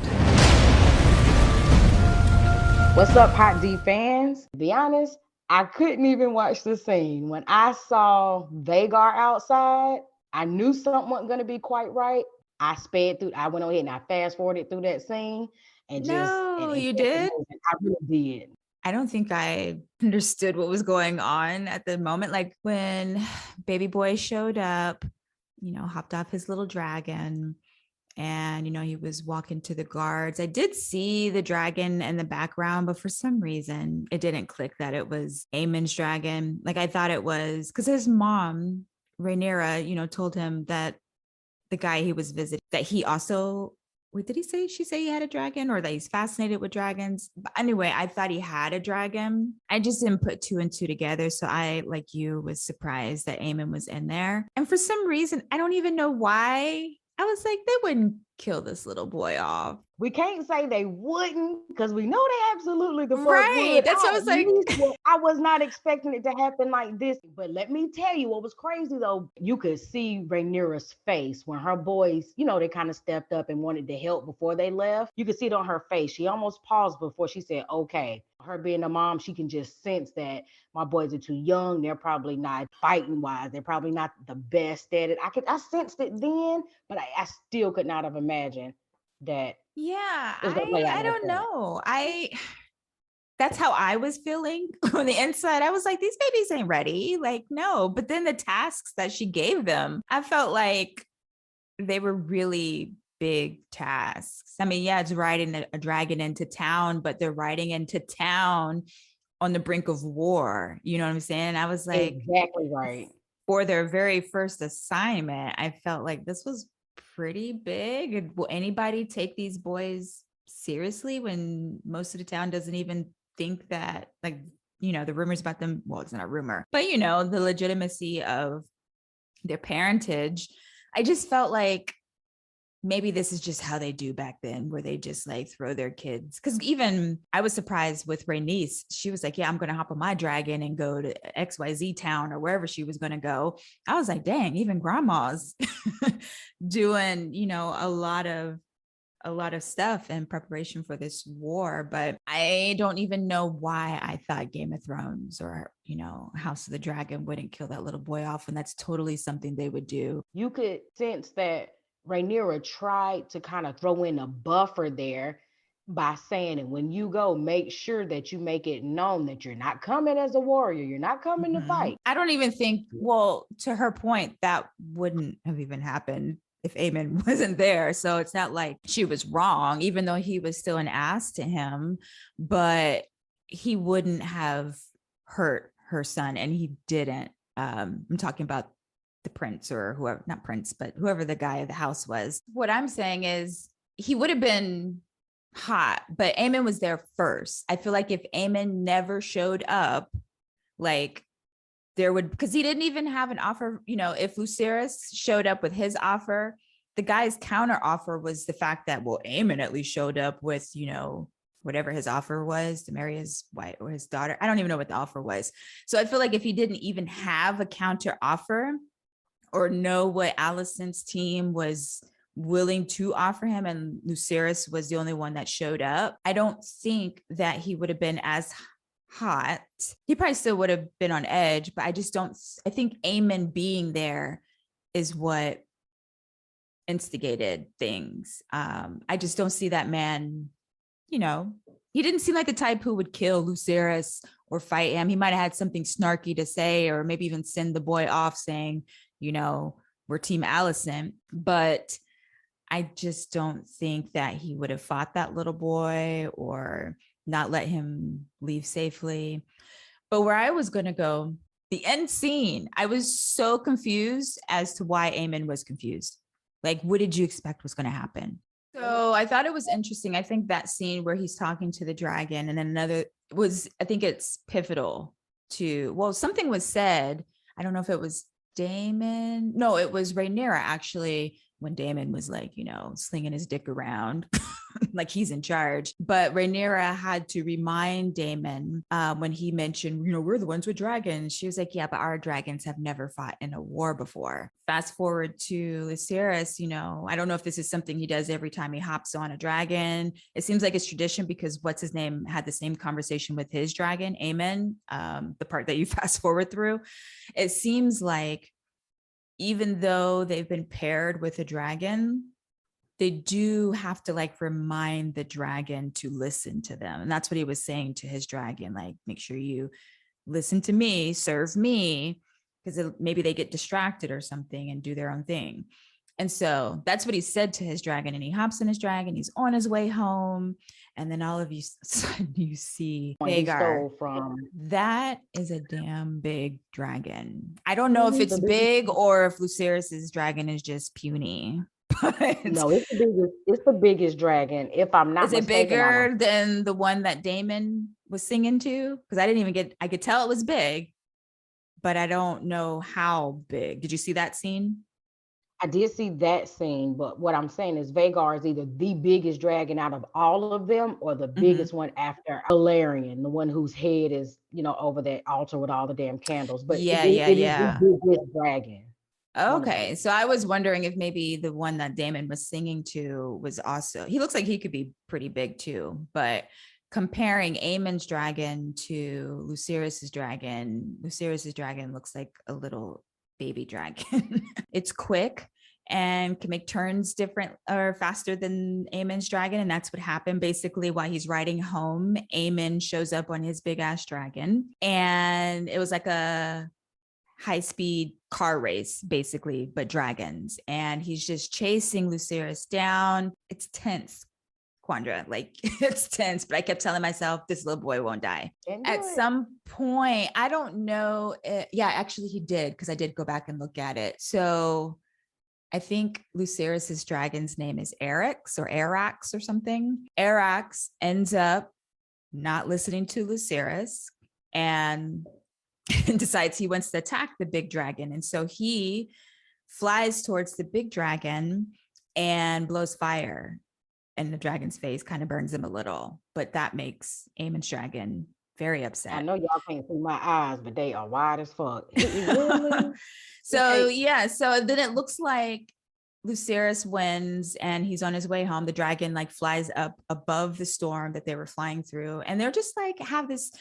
it. What's up, Hot D fans? To be honest, I couldn't even watch the scene. When I saw Vagar outside, I knew something wasn't going to be quite right. I went on ahead and I fast forwarded through that scene No, and you kept it did? moving. I really did. I don't think I understood what was going on at the moment. Like when baby boy showed up, hopped off his little dragon and, he was walking to the guards. I did see the dragon in the background, but for some reason it didn't click that it was Aemond's dragon. Like I thought it was because his mom, Rhaenyra, told him that the guy he was visiting, that he also, wait, did she say he had a dragon or that he's fascinated with dragons? But anyway, I thought he had a dragon. I just didn't put two and two together. So I, like you, was surprised that Aemond was in there. And for some reason, I don't even know why, I was like, they wouldn't kill this little boy off. We can't say they wouldn't because we know they absolutely the fuck Right. would. That's what I was like. I was not expecting it to happen like this. But let me tell you what was crazy though. You could see Rhaenyra's face when her boys, they kind of stepped up and wanted to help before they left. You could see it on her face. She almost paused before she said, okay. Her being a mom, she can just sense that my boys are too young. They're probably not fighting wise. They're probably not the best at it. I sensed it then, but I still could not have imagined that. Yeah, I don't know. That's how I was feeling on the inside. I was like, these babies ain't ready. Like, no. But then the tasks that she gave them, I felt like they were really big tasks. I mean, yeah, it's riding a dragon into town, but they're riding into town on the brink of war. You know what I'm saying? I was like, exactly right. For their very first assignment, I felt like this was pretty big. Will anybody take these boys seriously when most of the town doesn't even think that, like, the rumors about them, well, it's not a rumor, but the legitimacy of their parentage. I just felt like maybe this is just how they do back then, where they just like throw their kids. Because even I was surprised with Rhaenys. She was like, yeah, I'm going to hop on my dragon and go to XYZ town or wherever she was going to go. I was like, dang, even grandma's doing, a lot of stuff in preparation for this war. But I don't even know why I thought Game of Thrones or, House of the Dragon wouldn't kill that little boy off when that's totally something they would do. You could sense that Rhaenyra tried to kind of throw in a buffer there by saying, and when you go, make sure that you make it known that you're not coming as a warrior. You're not coming to fight. I don't even think, well, to her point, that wouldn't have even happened if Aemond wasn't there. So it's not like she was wrong, even though he was still an ass to him, but he wouldn't have hurt her son, and he didn't. I'm talking about the prince or whoever, not prince, but whoever the guy of the house was. What I'm saying is he would have been hot, but Aemond was there first. I feel like if Aemond never showed up, like there would, because he didn't even have an offer. If Lucerys showed up with his offer, the guy's counter offer was the fact that, well, Aemond at least showed up with, whatever his offer was to marry his wife or his daughter. I don't even know what the offer was. So I feel like if he didn't even have a counter offer or know what Alicent's team was willing to offer him, and Lucerys was the only one that showed up, I don't think that he would have been as hot. He probably still would have been on edge, but I think Aemond being there is what instigated things. I just don't see that man, he didn't seem like the type who would kill Lucerys or fight him. He might have had something snarky to say, or maybe even send the boy off saying, we're Team Alicent, but I just don't think that he would have fought that little boy or not let him leave safely. But where I was going to go, the end scene, I was so confused as to why Aemond was confused. Like, what did you expect was going to happen? So I thought it was interesting. I think that scene where he's talking to the dragon, and then another was, I think it's pivotal to, well, something was said. I don't know if it was Daemon. No, it was Rhaenyra actually, when Daemon was like, slinging his dick around like he's in charge. But Rhaenyra had to remind Daemon when he mentioned, we're the ones with dragons. She was like, yeah, but our dragons have never fought in a war before. Fast forward to Lucerys, I don't know if this is something he does every time he hops on a dragon. It seems like it's tradition because what's his name had the same conversation with his dragon, Aemond, the part that you fast forward through. It seems like even though they've been paired with a dragon, they do have to like remind the dragon to listen to them. And that's what he was saying to his dragon, like, make sure you listen to me, serve me, because maybe they get distracted or something and do their own thing. And so that's what he said to his dragon. And he hops in his dragon. He's on his way home. And then all of you see Vhagar. That is a damn big dragon. I don't know if it's big or if Lucerys's dragon is just puny. But no, it's the biggest dragon. If I'm not mistaken. Is it bigger than the one that Daemon was singing to? Because I could tell it was big, but I don't know how big. Did you see that scene? I did see that scene, but what I'm saying is Vhagar is either the biggest dragon out of all of them or the biggest one after Valerian, the one whose head is, over that altar with all the damn candles. But it is the biggest dragon. Okay, so I was wondering if maybe the one that Daemon was singing to was also, he looks like he could be pretty big too, but comparing Aemond's dragon to Lucerys's dragon looks like a little baby dragon. It's quick and can make turns different or faster than Aemond's dragon. And that's what happened. Basically, while he's riding home, Aemond shows up on his big ass dragon. And it was like a high-speed car race, basically, but dragons. And he's just chasing Lucerys down. It's tense, Quandra. Like, it's tense, but I kept telling myself, this little boy won't die. At some point, I don't know. Actually, he did, because I did go back and look at it. So I think Lucerys's dragon's name is Arax or something. Arax ends up not listening to Lucerys and decides he wants to attack the big dragon. And so he flies towards the big dragon and blows fire. And the dragon's face kind of burns him a little, but that makes Aemond's dragon very upset. I know y'all can't see my eyes, but they are wide as fuck. So then it looks like Lucerys wins and he's on his way home. The dragon like flies up above the storm that they were flying through. And they're just like have this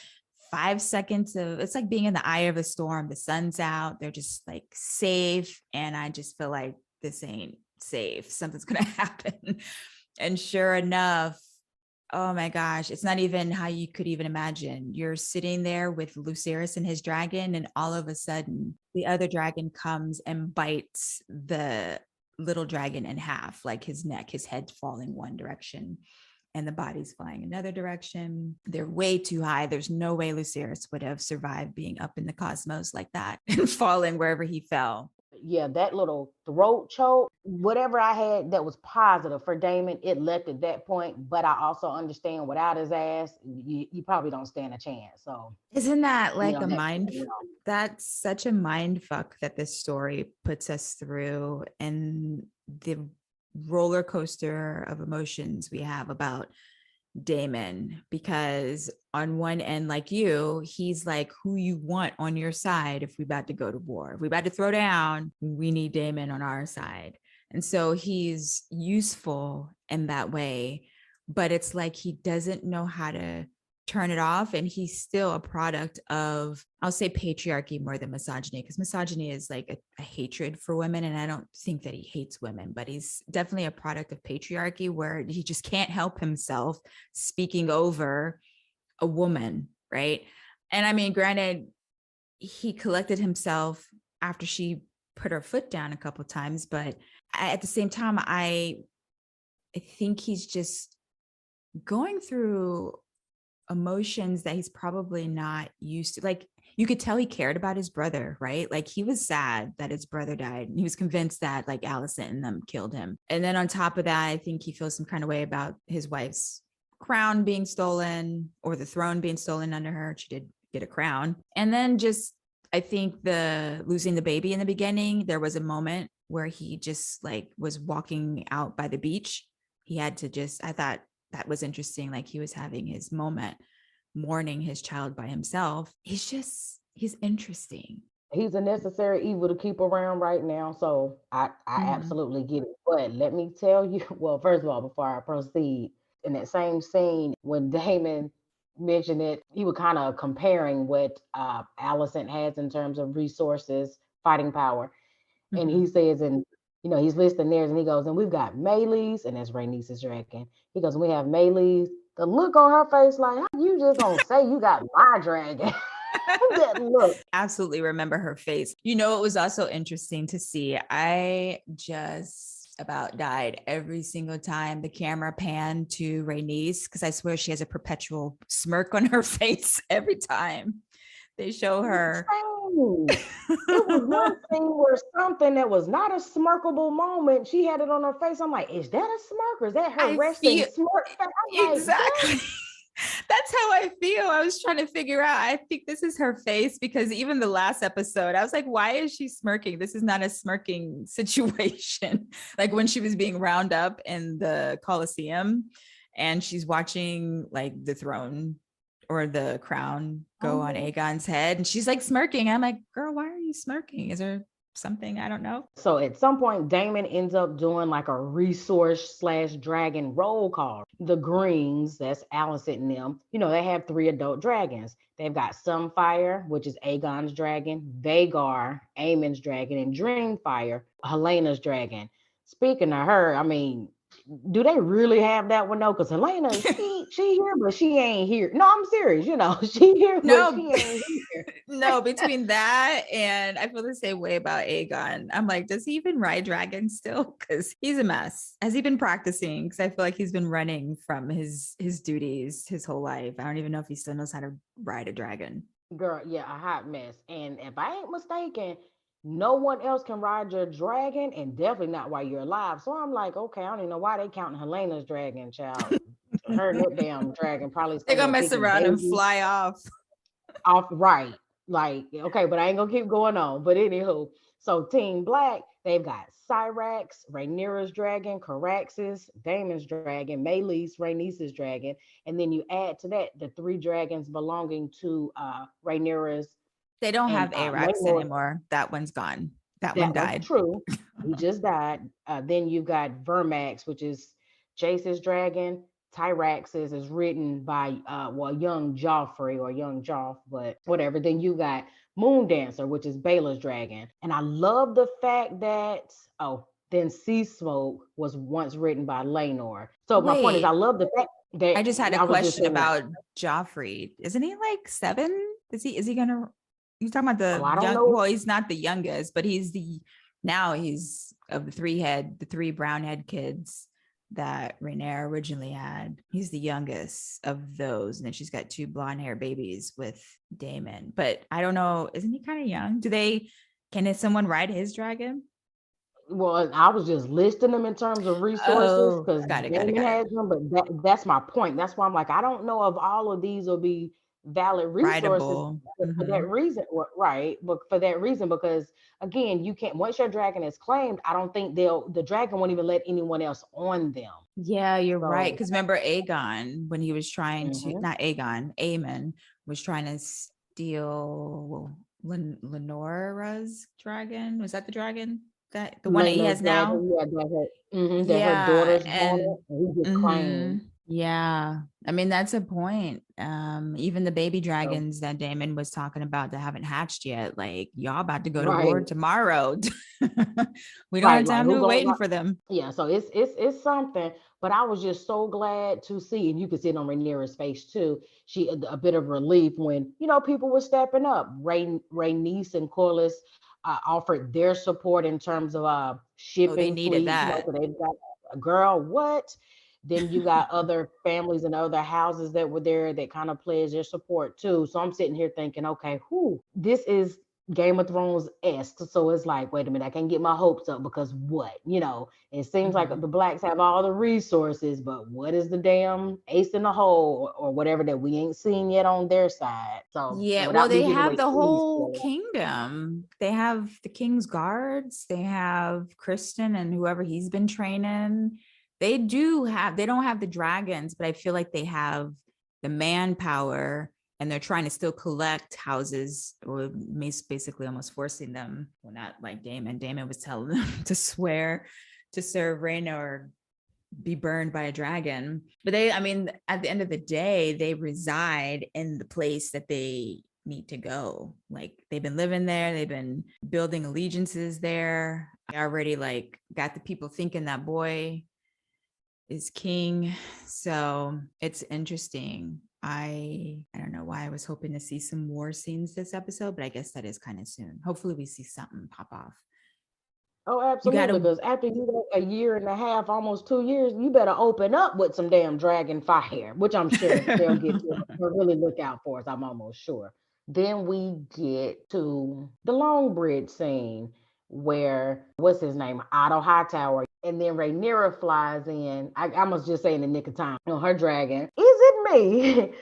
5 seconds of, it's like being in the eye of a storm. The sun's out. They're just like safe. And I just feel like this ain't safe. Something's going to happen. And sure enough, oh my gosh, it's not even how you could even imagine. You're sitting there with Lucerys and his dragon, and all of a sudden the other dragon comes and bites the little dragon in half, like his neck, his head falling one direction and the body's flying another direction. They're way too high. There's no way Lucerys would have survived being up in the cosmos like that and falling wherever he fell. Yeah, that little throat choke, whatever I had that was positive for Daemon, it left at that point. But I also understand without his ass, you probably don't stand a chance. So isn't that like a mind? That's such a mind fuck that this story puts us through, and the roller coaster of emotions we have about Daemon, because on one end, like you, he's like who you want on your side. If we about to go to war, if we about to throw down, we need Daemon on our side. And so he's useful in that way, but it's like he doesn't know how to turn it off. And he's still a product of, I'll say patriarchy more than misogyny, because misogyny is like a hatred for women. And I don't think that he hates women, but he's definitely a product of patriarchy where he just can't help himself speaking over a woman, right? And I mean, granted, he collected himself after she put her foot down a couple of times, but at the same time, I think he's just going through emotions that he's probably not used to. Like, you could tell he cared about his brother, right? Like, he was sad that his brother died. He was convinced that like Alicent and them killed him. And then on top of that, I think he feels some kind of way about his wife's crown being stolen, or the throne being stolen under her. She did get a crown. And then just, I think the losing the baby in the beginning, there was a moment where he just like was walking out by the beach. He had to just, I thought that was interesting. Like he was having his moment, mourning his child by himself. He's interesting. He's a necessary evil to keep around right now. So I Mhm. absolutely get it. But let me tell you, well, first of all, before I proceed, in that same scene when Damon mentioned it, he was kind of comparing what Alicent has in terms of resources, fighting power. And he Mhm. says, and he's listing theirs, and he goes, and we've got Maylee's, and that's Rhaenys's dragon. He goes, and we have Maylee's. The look on her face, like, how you just gonna say you got my dragon? That look. Absolutely remember her face. You know, it was also interesting to see. I just about died every single time the camera panned to Rhaenys because I swear she has a perpetual smirk on her face every time they show her. It was one scene where something that was not a smirkable moment, she had it on her face. I'm like, is that a smirk or is that her I resting feel smirk? I'm like, exactly. That's how I feel. I was trying to figure out. I think this is her face because even the last episode, I was like, why is she smirking? This is not a smirking situation. Like when she was being round up in the Colosseum and she's watching like the throne or the crown go on "Oh." Aegon's head and she's like smirking. I'm like, girl, why are you smirking? Is there something I don't know? So at some point, Damon ends up doing like a resource slash dragon roll call. The Greens, that's Alicent and them, they have 3 adult dragons. They've got Sunfire, which is Aegon's dragon, Vagar, Aemond's dragon, and Dreamfire, Helena's dragon. Speaking of her, I mean, do they really have that one though? Because Helena, she here, but she ain't here. No, I'm serious. She here, but No, she ain't here. no, between that and I feel the same way about Aegon. I'm like, does he even ride dragons still? Because he's a mess. Has he been practicing? Because I feel like he's been running from his duties his whole life. I don't even know if he still knows how to ride a dragon. Girl, yeah, a hot mess. And if I ain't mistaken, no one else can ride your dragon, and definitely not while you're alive. So I'm like, okay, I don't even know why they counting Helena's dragon, child. Her and that damn dragon probably They're gonna somewhere mess kicking around and babies fly off. off right. Like, okay, but I ain't gonna keep going on. But anywho, so Team Black, they've got Cyrax, Rhaenyra's dragon, Caraxes, Daemon's dragon, Meleys, Rhaenys's dragon, and then you add to that the 3 dragons belonging to Rhaenyra's They don't and have Arax Laenor. anymore. That one's gone. That one That one's died. true. He just died. Then you've got Vermax, which is Jace's dragon. Tyrax's is written by young Joffrey or young Joff, but whatever. Then you got Moon Dancer, which is Baela's dragon. And I love the fact that then Sea Smoke was once written by Laenor. So my point is I Wait, love the fact that I just had a I was just question saying that. about Joffrey. Isn't he like 7? Is he gonna you talking about Oh, the I don't young know. well, he's not the youngest, but he's of the 3 brown head kids that Rhaenyra originally had. He's the youngest of those. And then she's got 2 blonde hair babies with Daemon. But I don't know, isn't he kind of young? Can someone ride his dragon? Well, I was just listing them in terms of resources Oh, because got it, got it, Damon got it. has them, but that's my point. That's why I'm like, I don't know if all of these will be valid resources Rideable. for that Mhm. reason, right? But for that reason, because again, you can't once your dragon is claimed, I don't think the dragon won't even let anyone else on them. Yeah, you're right. So, Because remember Aegon, when he was trying to, mhm. not Aegon, Aemon was trying to steal Lenora's dragon. Was that the dragon? That the one that he Laena's has now? dragon, yeah, that her Yeah, daughter's born, and and he just claimed. yeah. I mean, that's a point. Even the baby So, dragons that Damon was talking about that haven't hatched yet, like y'all about to go to right, war tomorrow. We don't have right, like time to who be goes? waiting for them. Yeah, so it's something, but I was just so glad to see, and you could see it on Rhaenyra's face too. She a bit of relief when people were stepping up. Rhaenys and Corlys offered their support in terms of Oh, they shipping needed fleets. that. So they've got a girl. What? Then you got other families and other houses that were there that kind of pledged their support too. So I'm sitting here thinking, okay, this is Game of Thrones esque. So it's like, wait a minute, I can't get my hopes up because what? It seems like Mhm. the blacks have all the resources, but what is the damn ace in the hole or whatever that we ain't seen yet on their side? So Yeah, well, without me they giving have away the any whole spoilers, kingdom. They have the king's guards. They have Kristen and whoever he's been training. They don't have the dragons, but I feel like they have the manpower, and they're trying to still collect houses, or basically almost forcing them. Well, not like Daemon. Daemon was telling them to swear to serve Rhaena or be burned by a dragon. But I mean, at the end of the day, they reside in the place that they need to go. Like, they've been living there, they've been building allegiances there. I already like got the people thinking that boy is king. So it's interesting. I don't know why I was hoping to see some war scenes this episode, but I guess that is kind of soon. Hopefully we see something pop off. Oh, You absolutely. gotta Because after you go a year and a half, almost 2 years, you better open up with some damn dragon fire, which I'm sure they'll get to. They'll really look out for us. I'm almost sure. Then we get to the Long Bridge scene where what's his name, Otto Hightower, and then Rhaenyra flies in. I must just say in the nick of time on her dragon. Is it me?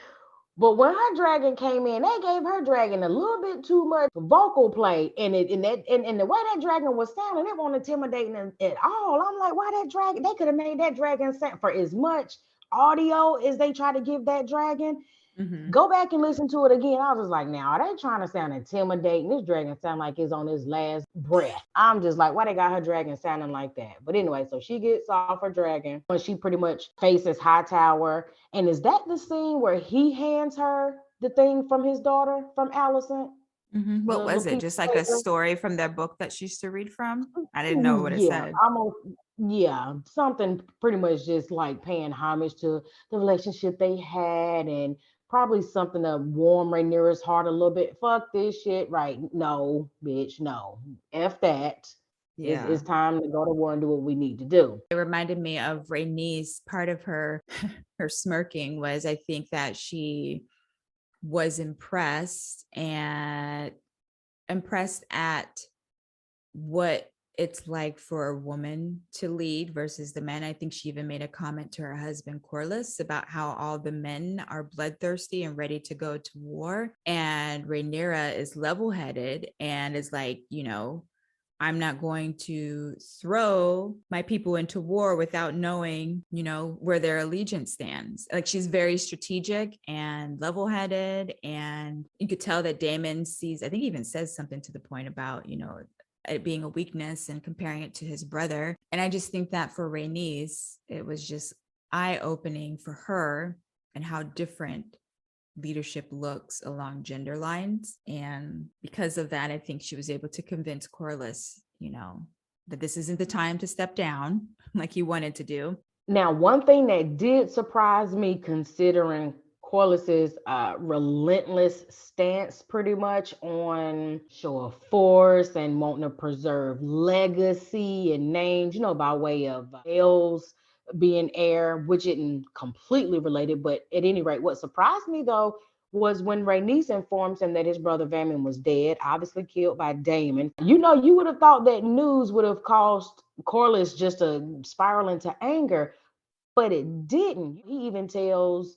But when her dragon came in, they gave her dragon a little bit too much vocal play, and the way that dragon was sounding, it wasn't intimidating at all. I'm like, why that dragon? They could have made that dragon sound for as much audio as they try to give that dragon. Mhm. Go back and listen to it again. I was just like, now are they trying to sound intimidating? This dragon sound like it's on his last breath. I'm just like, why they got her dragon sounding like that? But anyway, so she gets off her dragon when she pretty much faces Hightower. And is that the scene where he hands her the thing from his daughter, from Allison? The What little was it? piece Just of like a paper? story from their book that she used to read from? I didn't know what it Yeah, said. almost. Yeah, something pretty much just like paying homage to the relationship they had, and probably something to warm Rhaenyra's heart a little bit. Fuck this shit, right? No, bitch, no. F that. It's Yeah. time to go to war and do what we need to do. It reminded me of Rhaenys. Part of her her smirking was, I think, that she was impressed at what it's like for a woman to lead versus the men. I think she even made a comment to her husband Corlys about how all the men are bloodthirsty and ready to go to war, and Rhaenyra is level-headed and is like, I'm not going to throw my people into war without knowing, where their allegiance stands. Like, she's very strategic and level-headed, and you could tell that Daemon sees, I think he even says something to the point about, it being a weakness and comparing it to his brother. And I just think that for Rhaenys, it was just eye-opening for her and how different leadership looks along gender lines. And because of that, I think she was able to convince Corlys, that this isn't the time to step down like he wanted to do. Now, one thing that did surprise me, considering Corliss's relentless stance pretty much on show of force and wanting to preserve legacy and names, by way of L's being heir, which isn't completely related. But at any rate, what surprised me though was when Rhaenys informs him that his brother Vaemond was dead, obviously killed by Daemon. You would have thought that news would have caused Corlys just to spiral into anger, but it didn't. He even tells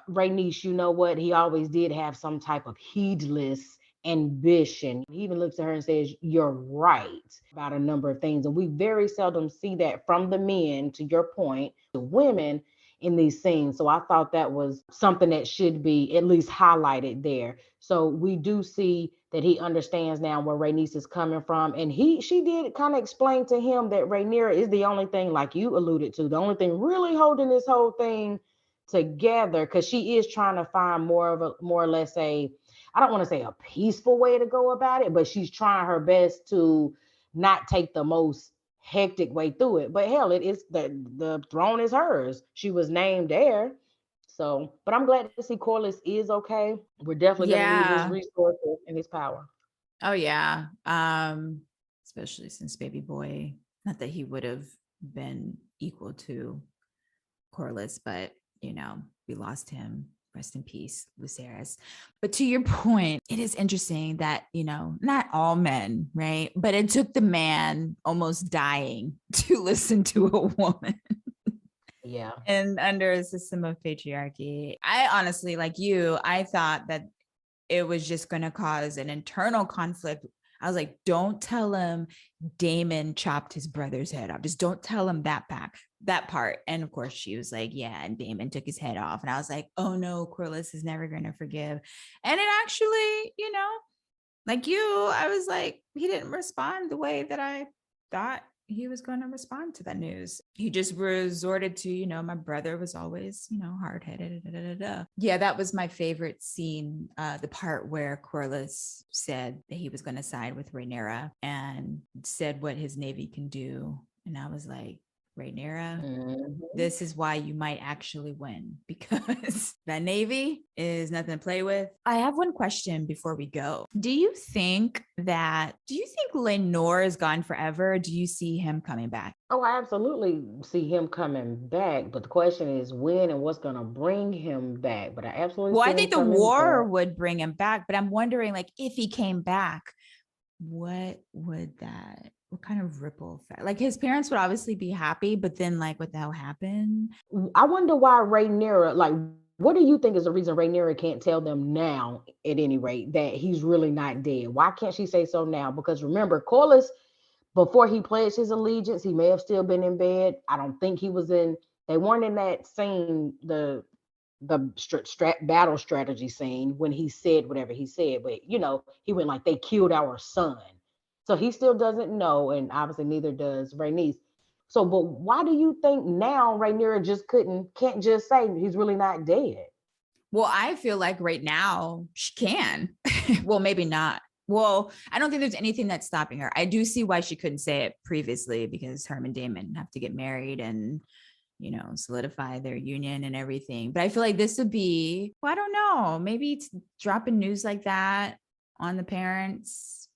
Rhaenys, you know what? He always did have some type of heedless ambition. He even looks at her and says, "You're right about a number of things." And we very seldom see that from the men, to your point, the women in these scenes. So I thought that was something that should be at least highlighted there. So we do see that he understands now where Rhaenys is coming from. And she did kind of explain to him that Rhaenyra is the only thing, like you alluded to, the only thing really holding this whole thing together, because she is trying to find more or less I don't want to say a peaceful way to go about it, but she's trying her best to not take the most hectic way through it. But hell, it is the throne is hers. She was named heir. So, but I'm glad to see Corlys is okay. We're definitely going to need his Yeah. resources and his power. Oh yeah. Especially since baby boy, not that he would have been equal to Corlys, but we lost him. Rest in peace, Lucerys. But to your point, it is interesting that, not all men, right? But it took the man almost dying to listen to a woman. Yeah. And under a system of patriarchy, I honestly, like you, I thought that it was just going to cause an internal conflict. I was like, don't tell him Daemon chopped his brother's head off. Just don't tell him that part. And of course she was like, yeah, and Daemon took his head off. And I was like, oh no, Corlys is never going to forgive. And it actually, you know, like you, I was like, he didn't respond the way that I thought he was going to respond to that news. He just resorted to, you know, my brother was always, you know, hard-headed. Yeah, that was my favorite scene. The part where Corlys said that he was going to side with Rhaenyra and said what his navy can do. And I was like, Rhaenyra, this is why you might actually win, because that navy is nothing to play with. I have one question before we go. Do you think Lenore is gone forever? Or do you see him coming back? Oh, I absolutely see him coming back, but the question is when and what's going to bring him back. But I absolutely Well, see I him think the coming war back. would bring him back, but I'm wondering, like, if he came back, what kind of ripple effect? Like, his parents would obviously be happy, but then, like, what the hell happened? I wonder why Rhaenyra, like, what do you think is the reason Rhaenyra can't tell them now, at any rate, that he's really not dead? Why can't she say so now? Because remember, Corlys, before he pledged his allegiance, he may have still been in bed. I don't think he was in, they weren't in that scene, the battle strategy scene when he said whatever he said, but you know, he went like, they killed our son. So he still doesn't know, and obviously neither does Rhaenys. So, but why do you think now Rhaenyra just can't just say he's really not dead? Well, I feel like right now she can. Well, maybe not. Well, I don't think there's anything that's stopping her. I do see why she couldn't say it previously, because her and Daemon have to get married and, you know, solidify their union and everything. But I feel like this would be, well, I don't know, maybe it's dropping news like that on the parents,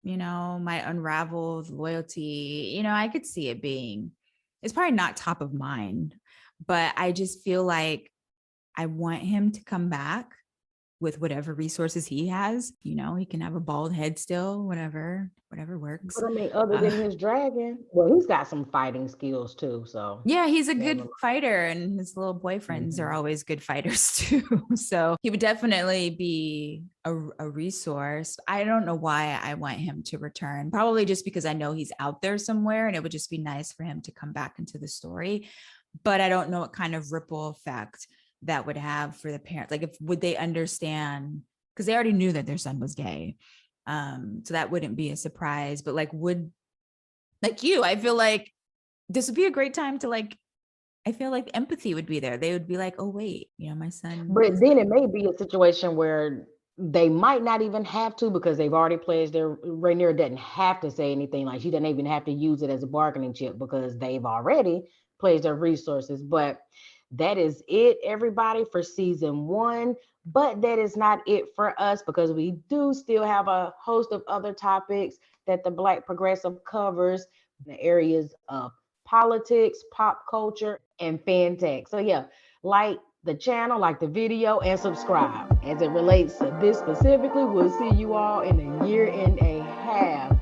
you know, might unravel the loyalty. You know, I could see it being, it's probably not top of mind, but I just feel like I want him to come back with whatever resources he has. You know, he can have a bald head still, whatever works. But I mean, other than his dragon, well, he's got some fighting skills too. So Yeah, he's a never good mind. fighter, and his little boyfriends are Mhm. always good fighters too. So he would definitely be a resource. I don't know why I want him to return. Probably just because I know he's out there somewhere, and it would just be nice for him to come back into the story. But I don't know what kind of ripple effect that would have for the parents. Like, if would they understand, because they already knew that their son was gay. So that wouldn't be a surprise. But like, I feel like this would be a great time to, like, I feel like empathy would be there. They would be like, oh wait, you know, my son But is. then it may be a situation where they might not even have to, because they've already pledged their, Rhaenyra doesn't have to say anything. Like, she doesn't even have to use it as a bargaining chip because they've already pledged their resources. But that is it, everybody, for season one. But that is not it for us, because we do still have a host of other topics that the Black Progressive covers in the areas of politics, pop culture, and fan tech. So yeah, like the channel, like the video, and subscribe. As it relates to this specifically, we'll see you all in a year and a half.